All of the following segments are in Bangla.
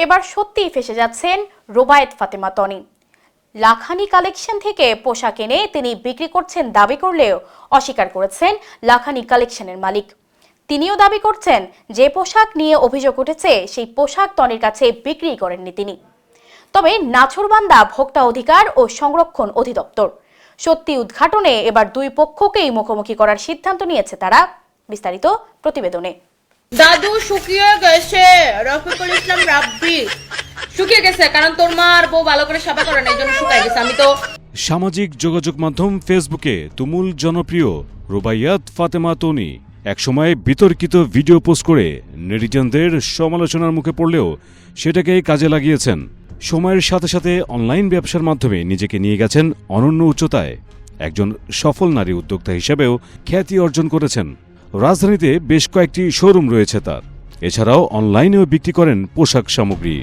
এবার সত্যিই ফেঁসে যাচ্ছেন রোবায়েত ফাতেমা তনি। লাখানি কালেকশন থেকে পোশাক এনে তিনি বিক্রি করছেন দাবি করলেও অস্বীকার করেছেন লাখানি কালেকশনের মালিক। তিনিও দাবি করছেন যে পোশাক নিয়ে অভিযোগ উঠেছে সেই পোশাক তনির কাছে বিক্রি করেননি তিনি। তবে নাছোড়বান্দা ভোক্তা অধিকার ও সংরক্ষণ অধিদপ্তর সত্যি উদ্ঘাটনে এবার দুই পক্ষকেই মুখোমুখি করার সিদ্ধান্ত নিয়েছে তারা। বিস্তারিত প্রতিবেদনে। দাদু শুকিয়ে গেছে, রফিকুল ইসলাম রাব্বি শুকিয়ে গেছে কারণ তোর মা আর বউ ভালো করে সেবা করে না, এই জন্য শুকায় গেছে। আমি তো সামাজিক যোগাযোগ মাধ্যম ফেসবুকে তুমুল জনপ্রিয় রোবাইয়াত ফাতেমা তনি একসময় বিতর্কিত ভিডিও পোস্ট করে নেটিজনদের সমালোচনার মুখে পড়লেও সেটাকে কাজে লাগিয়েছেন। সময়ের সাথে সাথে অনলাইন ব্যবসার মাধ্যমে নিজেকে নিয়ে গেছেন অনন্য উচ্চতায়। একজন সফল নারী উদ্যোক্তা হিসেবেও খ্যাতি অর্জন করেছেন। রাজধানীতে বেশ কয়েকটি শোরুম রয়েছে তার। এছাড়াও অনলাইনেও বিক্রি করেন পোশাক সামগ্রী।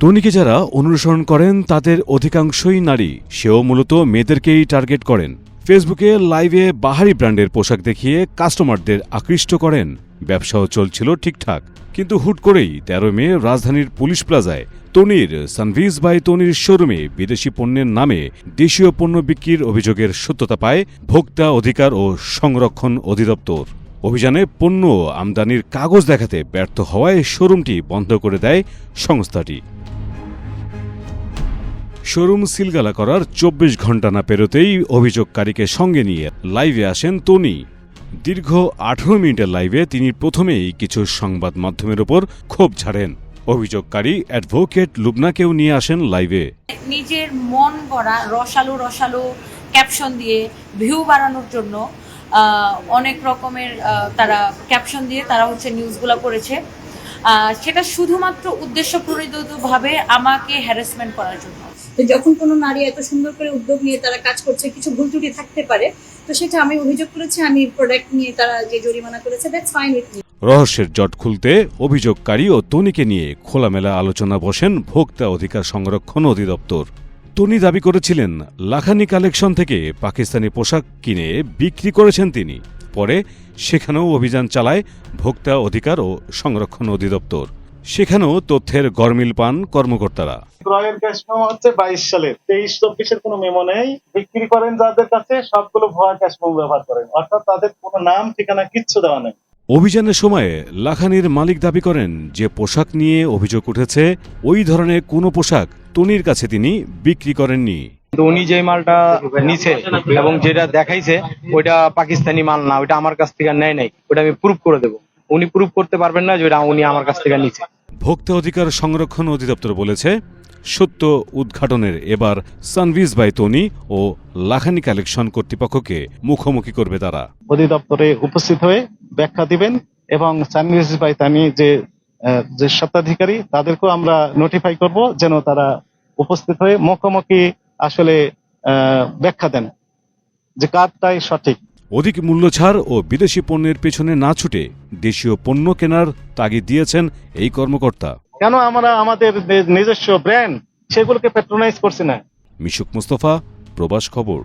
তনিকে যারা অনুসরণ করেন তাদের অধিকাংশই নারী, সেও মূলত মেয়েদেরকেই টার্গেট করেন। ফেসবুকে লাইভে বাহারি ব্র্যান্ডের পোশাক দেখিয়ে কাস্টমারদের আকৃষ্ট করেন। ব্যবসাও চলছিল ঠিকঠাক, কিন্তু হুট করেই 13 মে রাজধানীর পুলিশ প্লাজায় তনির সানভিজ বাই তনির শোরুমে বিদেশি পণ্যের নামে দেশীয় পণ্য বিক্রির অভিযোগের সত্যতা পায় ভোক্তা অধিকার ও সংরক্ষণ অধিদপ্তর। অভিযানে পণ্য আমদানির কাগজ দেখাতে ব্যর্থ হওয়ায় শোরুমটি বন্ধ করে দেয় সংস্থাটি। শোরুম সিলগালা করার 24 ঘণ্টা না পেরোতেই অভিযোগকারীকে সঙ্গে নিয়ে লাইভে আসেন তনি। দীর্ঘ 18 মিনিটের লাইভে তিনি প্রথমেই কিছু সংবাদ মাধ্যমের ওপর ক্ষোভ ঝাড়েন। অভিযোগকারী অ্যাডভোকেট লুবনাকেও নিয়ে আসেন লাইভে। নিজের মন গড়া রসালো রসালো ক্যাপশন দিয়ে ভিউ বাড়ানোর জন্য অনেক রকমের তারা ক্যাপশন দিয়ে তারা নিউজগুলো করেছে। সেটা শুধুমাত্র উদ্দেশ্য প্রণোদিতভাবে আমাকে হ্যারাসমেন্ট করার জন্য। তো যখন কোনো নারী এত সুন্দর করে উদ্যোগ নিয়ে তারা কাজ করছে, কিছু ভুল ত্রুটি থাকতে পারে, তো সেটা আমি অভিযোগ করেছি। আমি প্রোডাক্ট নিয়ে তারা যে জরিমানা করেছে, দ্যাটস ফাইন উইথ মি। রহস্যের জট খুলতে অভিযোগকারী ও তনিকে নিয়ে খোলামেলা আলোচনা বসেন ভোক্তা অধিকার সংরক্ষণ অধিদপ্তর। তনি দাবি করেছিলেন লাখানি কালেকশন থেকে পাকিস্তানি পোশাক কিনে বিক্রি করেছেন তিনি। পরে সেখানেও অভিযান চালায় ভোক্তা অধিকার ও সংরক্ষণ অধিদপ্তর। সেখানেও তথ্যের গরমিল পান কর্মকর্তারা। ক্রয়ের ক্যাশ মেমো হচ্ছে 22 সালের, 23-24-এর কোনো মেমো নেই। বিক্রি করেন যাদের কাছে সবগুলো ভুয়া ক্যাশ মেমো ব্যবহার করেন, অর্থাৎ তাদের কোনো নাম ঠিকানা কিচ্ছু দেওয়া নেই। অভিযানের সময়ে লাখানির মালিক দাবি করেন যে পোশাক নিয়ে অভিযোগ উঠেছে ওই ধরনের কোনো পোশাক তনির কাছে তিনি বিক্রি করেননি। উনি যে মালটা নিছে এবং যেটা দেখাইছে ওইটা পাকিস্তানি মাল না, ওইটা আমার কাছ থেকে নেয় নাই, ওটা আমি প্রুফ করে দেবো। উনি প্রুফ করতে পারবেন না যে উনি আমার কাছ থেকে নিছে। ভোক্তা অধিকার সংরক্ষণ অধিদপ্তর বলেছে সত্য উদ্ঘাটনের এবার সানভিজ by Toni O Lakhani collection কর্তৃপক্ষকে মুখোমুখি করবে তারা। অধিদপ্তরে উপস্থিত হয়ে ব্যাখ্যা দিবেন এবং সানভিজ বাই তনি যে স্বত্বাধিকারী তাদেরকেও আমরা নোটিফাই করব যেন তারা উপস্থিত হয়ে মুখোমুখি আসলে ব্যাখ্যা দেন যে কারটাই সঠিক। অধিক মূল্য ছাড় ও বিদেশি পণ্যের পেছনে না ছুটে দেশীয় পণ্য কেনার তাগিদ দিয়েছেন এই কর্মকর্তা। কেন আমরা আমাদের নিজস্ব ব্র্যান্ড সেগুলোকে প্যাট্রোনাইজ করছি না? মিশুক মুস্তফা, প্রবাস খবর।